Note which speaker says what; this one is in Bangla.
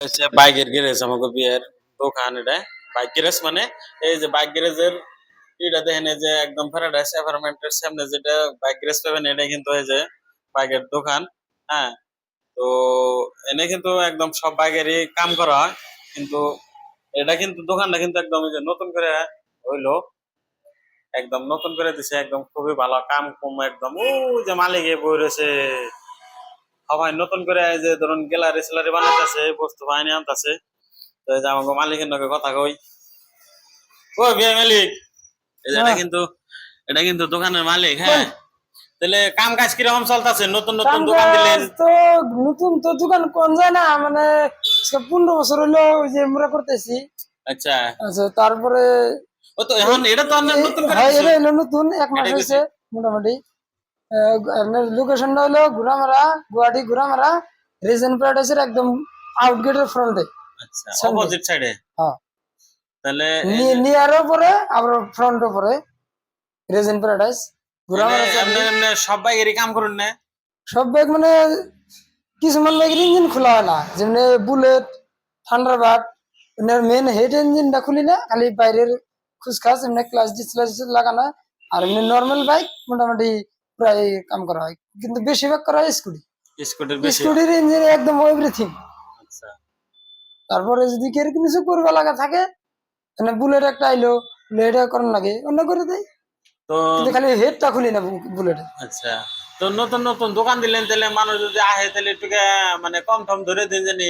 Speaker 1: হচ্ছে বাইকের গ্যারেজ আমাকে বিয়ের দোকান এটা বাইক গ্যারেজ মানে এই যে বাইক গ্যারেজের এটা দেখেন এই যে একদম প্যারাডাইস অ্যাপার্টমেন্টের সামনে যেটা বাইক গ্যারেজ পাবেন এটা কিন্তু এই যে বাইকের দোকান। হ্যাঁ, তো এনে কিন্তু একদম সব বাইকেরই কাম করা হয়, কিন্তু এটা কিন্তু দোকানটা কিন্তু একদম এই যে নতুন করে হইলো, একদম নতুন করে দিছে, একদম খুবই ভালো কাম কুম একদম ও যে মালিক বই রয়েছে সবাই নতুন করে এই যে ধরুন গ্যালারি স্যালারি বানাইতেছে বস্তু বাহিনী আনতেছে। তো এই যে আমাকে মালিকের নাকি কথা কই, ও বিয়ে মালিক, এই যে এটা
Speaker 2: হ্যাঁ,
Speaker 1: কিন্তু দোকানের মালিক।
Speaker 2: কই
Speaker 1: হ্যাঁ, তাহলে কাম কাজ কিরকম চলতেছে? নতুন নতুন
Speaker 2: কাম
Speaker 1: দোকান দিলেন।
Speaker 2: কাজ তো নতুন তো দোকান কোন যায় না, মানে আজকে 15 বছর হলো ওই যে আমরা করতেছি।
Speaker 1: আচ্ছা,
Speaker 2: আচ্ছা, তারপরে
Speaker 1: ও তো এখন এটা তো আপনার নতুন করে
Speaker 2: হয়
Speaker 1: দিছো,
Speaker 2: এটা হলো নতুন 1 মাস
Speaker 1: এটাই কইছি।
Speaker 2: হয়েছে মোটামুটি। আপনার লোকেশনটা হলো ঘোড়ামারা, গুয়াহাটি ঘোড়ামারা, রিজেন্ট প্যারাডাইসের একদম আউটগেটের ফ্রন্টে
Speaker 1: আচ্ছা,
Speaker 2: সামনে।
Speaker 1: অপোজিট সাইডে।
Speaker 2: হ্যাঁ,
Speaker 1: তাহলে এই যে
Speaker 2: নিয়ারও পরে আবার ফ্রন্টও পরে রিজেন্ট প্যারাডাইস
Speaker 1: এনে
Speaker 2: ঘোড়ামারা
Speaker 1: আপনি
Speaker 2: চাকরি।
Speaker 1: এমনি সব বাইকেরই কাম করুন না?
Speaker 2: সব বাইক মানে কিছুমান বাইকের ইঞ্জিন খোলা হয় না, যেমনি বুলেট, থান্ডারবার্ড, মেন হেড ইঞ্জিনটা খুলি না, খালি বাইরের খুচখাচ এমনি ক্লাস ডিস লাগানো। আর এমনি নর্মাল বাইক মোটামুটি প্রায় কাম করা হয়, কিন্তু বেশিরভাগ করা হয় স্কুটি।
Speaker 1: স্কুটির বেশি হয়।
Speaker 2: স্কুটির ইঞ্জিন একদম এভরিথিং।
Speaker 1: আচ্ছা,
Speaker 2: তারপরে যদি কেউ কিছু করবা লাগা থাকে, মানে বুলেট একটা আইলো, বুলেট করার লাগে অন্য করে দেয়,
Speaker 1: তো
Speaker 2: কিন্তু খালি হেডটা খুলি না বুলেটের।
Speaker 1: আচ্ছা, তো নতুন নতুন দোকান দিলেন, তাহলে মানুষ যদি আহে তাহলে একটু মানে কম টম ধরে দিন জানি।